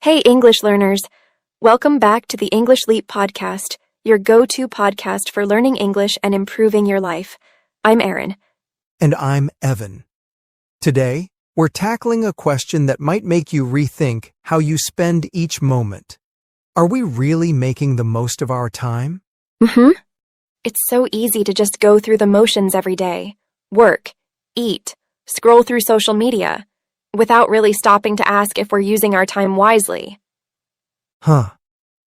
Hey, English learners. Welcome back to the English Leap podcast, your go-to podcast for learning English and improving your life. I'm Erin. And I'm Evan. Today, we're tackling a question that might make you rethink how you spend each moment. Are we really making the most of our time? It's so easy to just go through the motions every day. Work, eat, scroll through social media, without really stopping to ask if we're using our time wisely.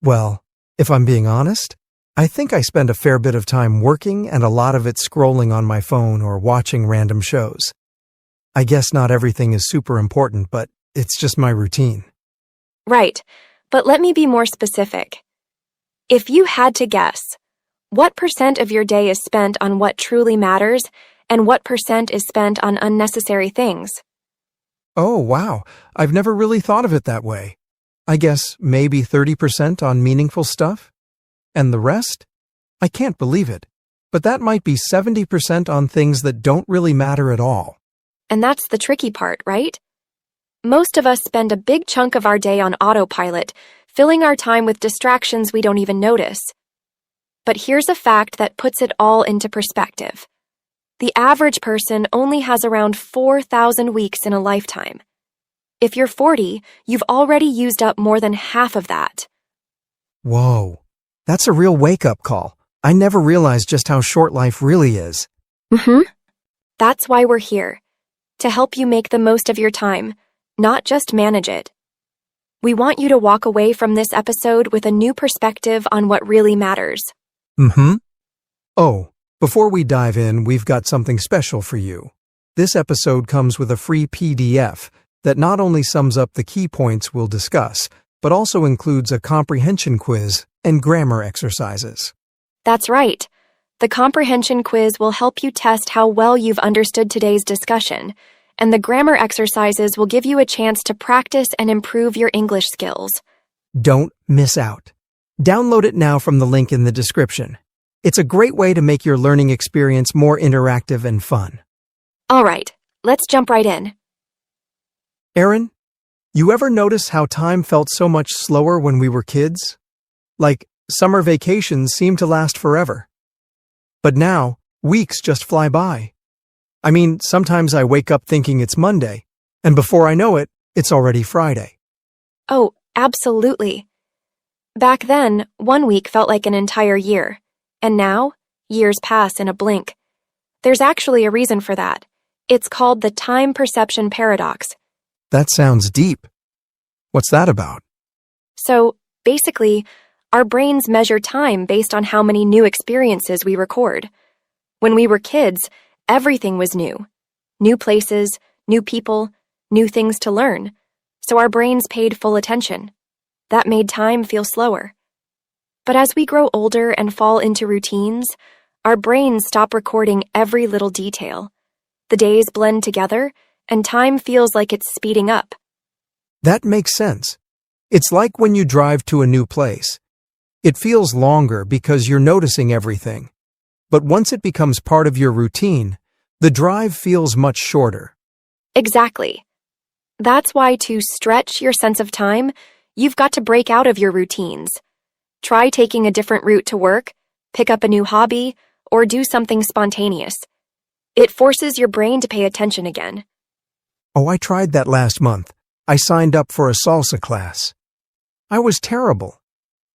Well, if I'm being honest, I think I spend a fair bit of time working and a lot of it scrolling on my phone or watching random shows. I guess not everything is super important, but it's just my routine. Right, but let me be more specific. If you had to guess, what % of your day is spent on what truly matters, and what % is spent on unnecessary things? Oh, wow. I've never really thought of it that way. I guess maybe 30% on meaningful stuff? And the rest? I can't believe it. But that might be 70% on things that don't really matter at all. And that's the tricky part, right? Most of us spend a big chunk of our day on autopilot, filling our time with distractions we don't even notice. But here's a fact that puts it all into perspective. The average person only has around 4,000 weeks in a lifetime. If you're 40, you've already used up more than half of that. Whoa, that's a real wake-up call. I never realized just how short life really is. That's why we're here, to help you make the most of your time, not just manage it. We want you to walk away from this episode with a new perspective on what really matters. Oh, before we dive in, we've got something special for you. This episode comes with a free PDF that not only sums up the key points we'll discuss, but also includes a comprehension quiz and grammar exercises. That's right. The comprehension quiz will help you test how well you've understood today's discussion, and the grammar exercises will give you a chance to practice and improve your English skills. Don't miss out. Download it now from the link in the description. It's a great way to make your learning experience more interactive and fun. All right, let's jump right in. Erin, you ever notice how time felt so much slower when we were kids? Like, summer vacations seemed to last forever. But now, weeks just fly by. I mean, sometimes I wake up thinking it's Monday, and before I know it, it's already Friday. Oh, absolutely. Back then, 1 week felt like an entire year. And now, years pass in a blink. There's actually a reason for that. It's called the time perception paradox. That sounds deep. What's that about? So, basically, our brains measure time based on how many new experiences we record. When we were kids, everything was new. New places, new people, new things to learn. So our brains paid full attention. That made time feel slower. But as we grow older and fall into routines, our brains stop recording every little detail. The days blend together, and time feels like it's speeding up. That makes sense. It's like when you drive to a new place. It feels longer because you're noticing everything. But once it becomes part of your routine, the drive feels much shorter. Exactly. That's why to stretch your sense of time, you've got to break out of your routines. Try taking a different route to work, pick up a new hobby, or do something spontaneous. It forces your brain to pay attention again. Oh, I tried that last month. I signed up for a salsa class. I was terrible.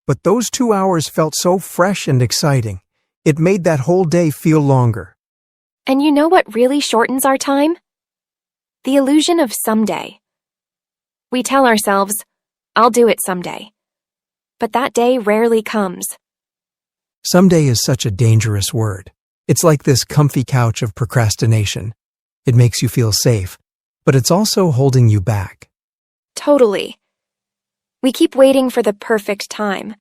But those 2 hours felt so fresh and exciting. It made that whole day feel longer. And you know what really shortens our time? The illusion of someday. We tell ourselves, I'll do it someday. But that day rarely comes. Someday is such a dangerous word. It's like this comfy couch of procrastination. It makes you feel safe, but it's also holding you back. Totally. We keep waiting for the perfect time.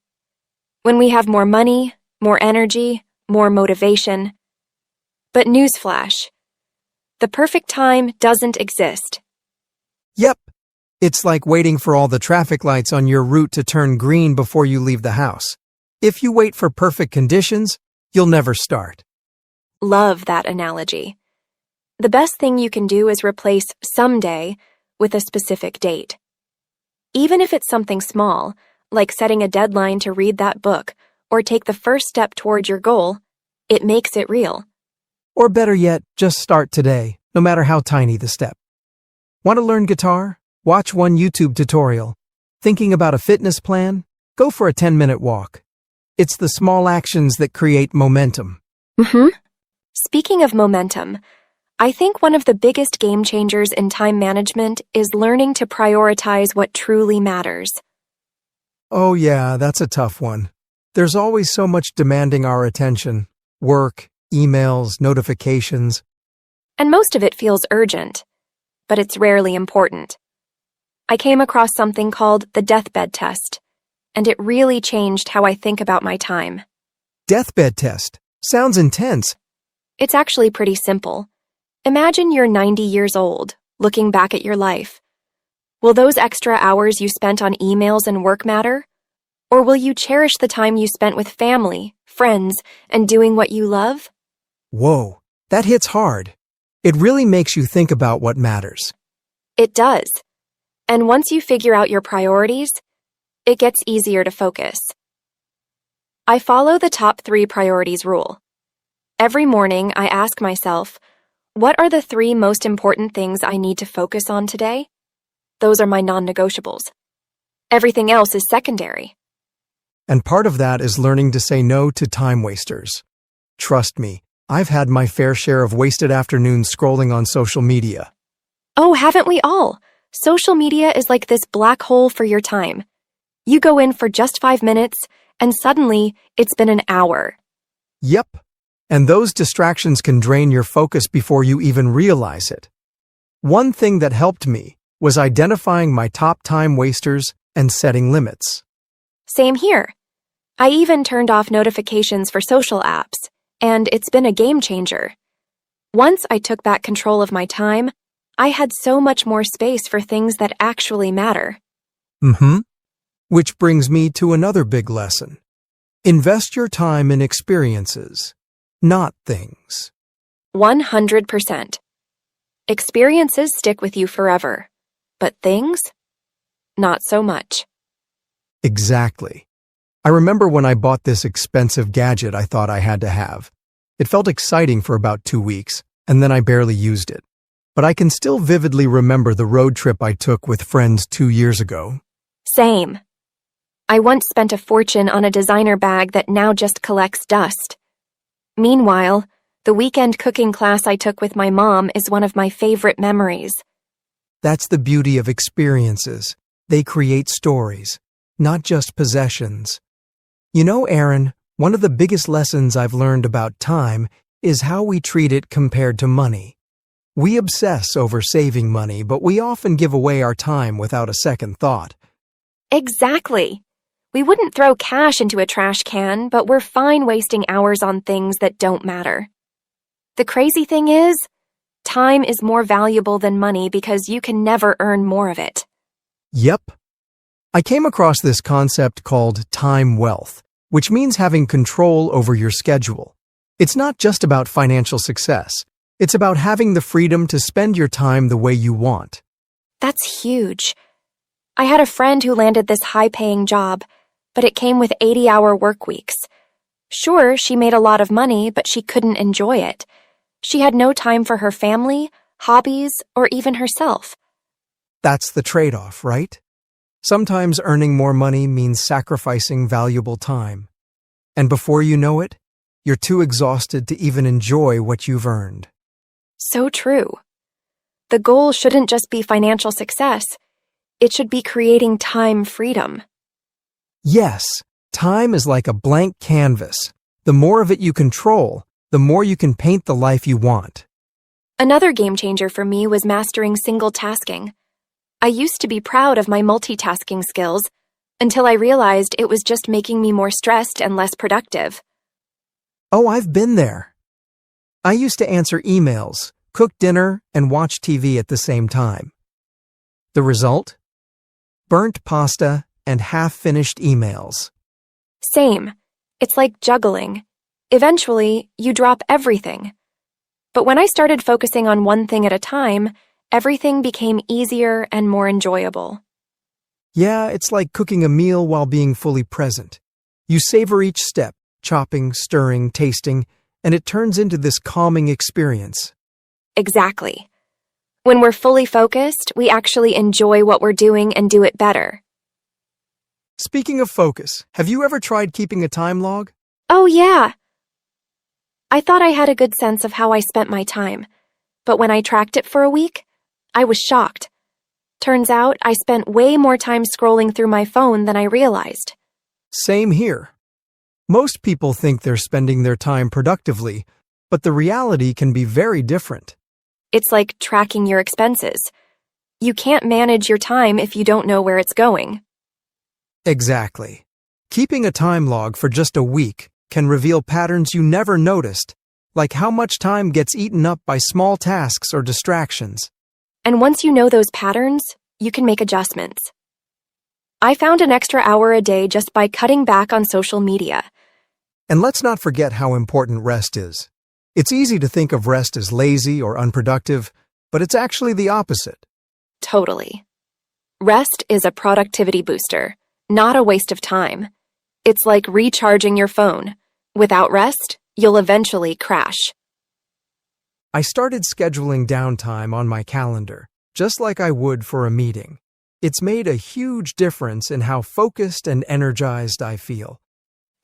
When we have more money, more energy, more motivation. But newsflash, the perfect time doesn't exist. Yep. It's like waiting for all the traffic lights on your route to turn green before you leave the house. If you wait for perfect conditions, you'll never start. Love that analogy. The best thing you can do is replace someday with a specific date. Even if it's something small, like setting a deadline to read that book or take the first step toward your goal, it makes it real. Or better yet, just start today, no matter how tiny the step. Want to learn guitar? Watch one YouTube tutorial. Thinking about a fitness plan? Go for a 10-minute walk. It's the small actions that create momentum. Speaking of momentum, I think one of the biggest game changers in time management is learning to prioritize what truly matters. Oh yeah, that's a tough one. There's always so much demanding our attention. Work, emails, notifications. And most of it feels urgent, but it's rarely important. I came across something called the deathbed test, and it really changed how I think about my time. Deathbed test. Sounds intense. It's actually pretty simple. Imagine you're 90 years old, looking back at your life. Will those extra hours you spent on emails and work matter? Or will you cherish the time you spent with family, friends, and doing what you love? Whoa, that hits hard. It really makes you think about what matters. It does. And once you figure out your priorities, it gets easier to focus. I follow the top 3 priorities rule. Every morning, I ask myself, what are the 3 most important things I need to focus on today? Those are my non-negotiables. Everything else is secondary. And part of that is learning to say no to time wasters. Trust me, I've had my fair share of wasted afternoons scrolling on social media. Oh, haven't we all? Social media is like this black hole for your time. You go in for just 5 minutes, and suddenly it's been an hour. Yep. And those distractions can drain your focus before you even realize it. One thing that helped me was identifying my top time wasters and setting limits. Same here. I even turned off notifications for social apps, and it's been a game changer. Once I took back control of my time, I had so much more space for things that actually matter. Which brings me to another big lesson. Invest your time in experiences, not things. 100%. Experiences stick with you forever, but things? Not so much. Exactly. I remember when I bought this expensive gadget I thought I had to have. It felt exciting for about 2 weeks, and then I barely used it. But I can still vividly remember the road trip I took with friends 2 years ago. Same. I once spent a fortune on a designer bag that now just collects dust. Meanwhile, the weekend cooking class I took with my mom is one of my favorite memories. That's the beauty of experiences. They create stories, not just possessions. You know, Aaron, one of the biggest lessons I've learned about time is how we treat it compared to money. We obsess over saving money, but we often give away our time without a second thought. Exactly. We wouldn't throw cash into a trash can, but we're fine wasting hours on things that don't matter. The crazy thing is, time is more valuable than money because you can never earn more of it. Yep. I came across this concept called time wealth, which means having control over your schedule. It's not just about financial success. It's about having the freedom to spend your time the way you want. That's huge. I had a friend who landed this high-paying job, but it came with 80-hour work weeks. Sure, she made a lot of money, but she couldn't enjoy it. She had no time for her family, hobbies, or even herself. That's the trade-off, right? Sometimes earning more money means sacrificing valuable time. And before you know it, you're too exhausted to even enjoy what you've earned. So true. The goal shouldn't just be financial success. It should be creating time freedom. Yes, time is like a blank canvas. The more of it you control, the more you can paint the life you want. Another game changer for me was mastering single tasking. I used to be proud of my multitasking skills until I realized it was just making me more stressed and less productive. Oh, I've been there. I used to answer emails, cook dinner, and watch TV at the same time. The result? Burnt pasta and half-finished emails. Same. It's like juggling. Eventually, you drop everything. But when I started focusing on one thing at a time, everything became easier and more enjoyable. Yeah, it's like cooking a meal while being fully present. You savor each step, chopping, stirring, tasting, and it turns into this calming experience. Exactly. When we're fully focused, we actually enjoy what we're doing and do it better. Speaking of focus, have you ever tried keeping a time log? Oh, yeah. I thought I had a good sense of how I spent my time, but when I tracked it for a week, I was shocked. Turns out I spent way more time scrolling through my phone than I realized. Same here. Most people think they're spending their time productively, but the reality can be very different. It's like tracking your expenses. You can't manage your time if you don't know where it's going. Exactly. Keeping a time log for just a week can reveal patterns you never noticed, like how much time gets eaten up by small tasks or distractions. And once you know those patterns, you can make adjustments. I found an extra hour a day just by cutting back on social media. And let's not forget how important rest is. It's easy to think of rest as lazy or unproductive, but it's actually the opposite. Totally. Rest is a productivity booster, not a waste of time. It's like recharging your phone. Without rest, you'll eventually crash. I started scheduling downtime on my calendar, just like I would for a meeting. It's made a huge difference in how focused and energized I feel.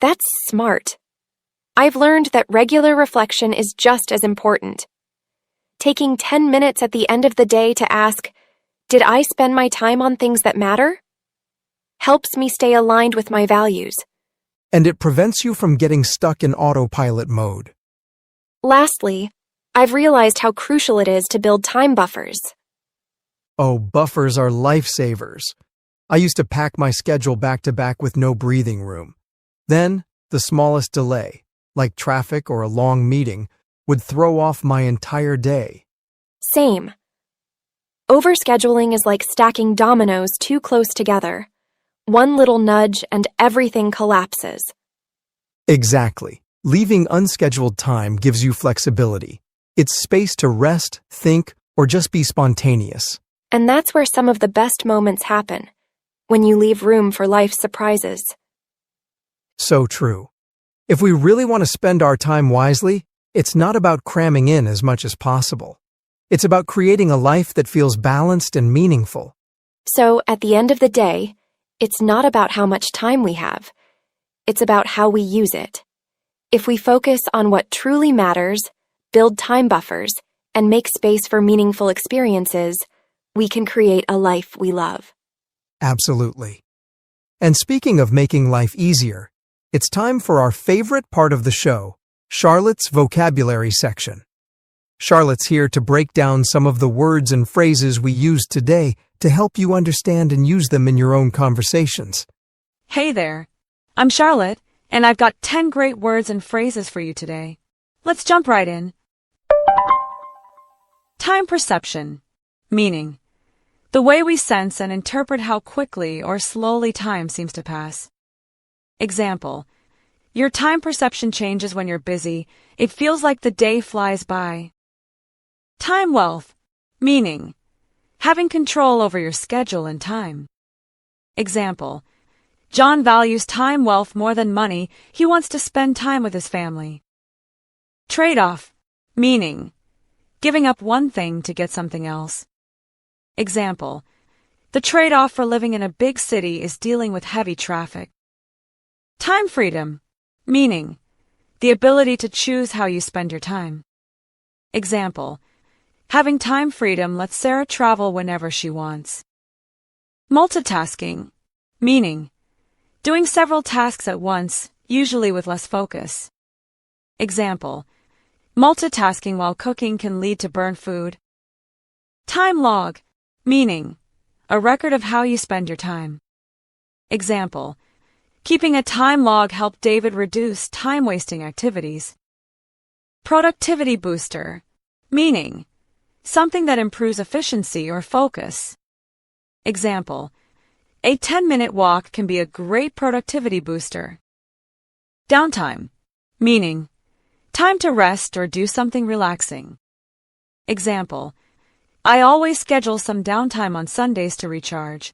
That's smart. I've learned that regular reflection is just as important. Taking 10 minutes at the end of the day to ask, did I spend my time on things that matter? Helps me stay aligned with my values. And it prevents you from getting stuck in autopilot mode. Lastly, I've realized how crucial it is to build time buffers. Oh, buffers are lifesavers. I used to pack my schedule back to back with no breathing room. Then, the smallest delay, like traffic or a long meeting, would throw off my entire day. Same. Overscheduling is like stacking dominoes too close together. One little nudge and everything collapses. Exactly. Leaving unscheduled time gives you flexibility. It's space to rest, think, or just be spontaneous. And that's where some of the best moments happen, when you leave room for life's surprises. So true. If we really want to spend our time wisely, it's not about cramming in as much as possible. It's about creating a life that feels balanced and meaningful. So, at the end of the day, it's not about how much time we have. It's about how we use it. If we focus on what truly matters, build time buffers, and make space for meaningful experiences, we can create a life we love. Absolutely. And speaking of making life easier, it's time for our favorite part of the show, Charlotte's vocabulary section. Charlotte's here to break down some of the words and phrases we used today to help you understand and use them in your own conversations. Hey there, I'm Charlotte, and I've got 10 great words and phrases for you today. Let's jump right in. Time perception. Meaning, the way we sense and interpret how quickly or slowly time seems to pass. Example, your time perception changes when you're busy. It feels like the day flies by. Time wealth. Meaning, having control over your schedule and time. Example, John values time wealth more than money. He wants to spend time with his family. Trade-off. Meaning, giving up one thing to get something else. Example, the trade-off for living in a big city is dealing with heavy traffic. Time freedom. Meaning, the ability to choose how you spend your time. Example, having time freedom lets Sarah travel whenever she wants. Multitasking. Meaning, doing several tasks at once, usually with less focus. Example, multitasking while cooking can lead to burnt food. Time log. Meaning, a record of how you spend your time. Example, keeping a time log helped David reduce time-wasting activities. Productivity booster. Meaning, something that improves efficiency or focus. Example, a 10-minute walk can be a great productivity booster. Downtime. Meaning, time to rest or do something relaxing. Example, I always schedule some downtime on Sundays to recharge.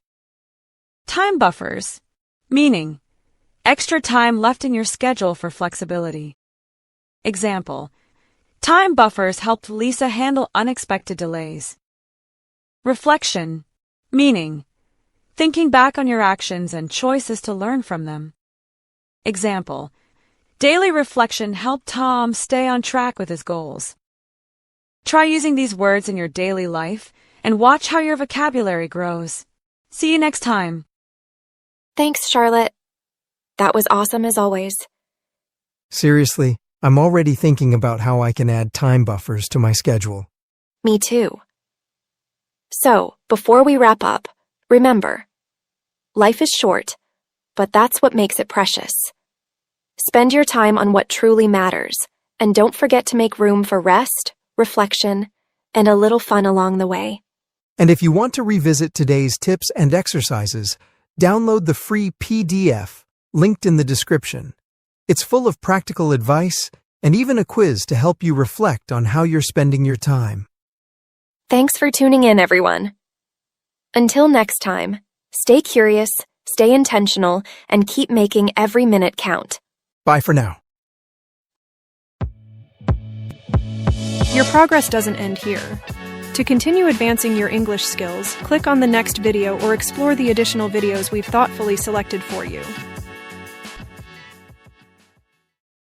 Time buffers, meaning extra time left in your schedule for flexibility. Example, time buffers helped Lisa handle unexpected delays. Reflection, meaning thinking back on your actions and choices to learn from them. Example, daily reflection helped Tom stay on track with his goals. Try using these words in your daily life and watch how your vocabulary grows. See you next time. Thanks, Charlotte. That was awesome as always. Seriously, I'm already thinking about how I can add time buffers to my schedule. Me too. So, before we wrap up, remember, life is short, but that's what makes it precious. Spend your time on what truly matters, and don't forget to make room for rest, reflection, and a little fun along the way. And if you want to revisit today's tips and exercises, download the free PDF linked in the description. It's full of practical advice and even a quiz to help you reflect on how you're spending your time. Thanks for tuning in, everyone. Until next time, stay curious, stay intentional, and keep making every minute count. Bye for now. Your progress doesn't end here. To continue advancing your English skills, click on the next video or explore the additional videos we've thoughtfully selected for you.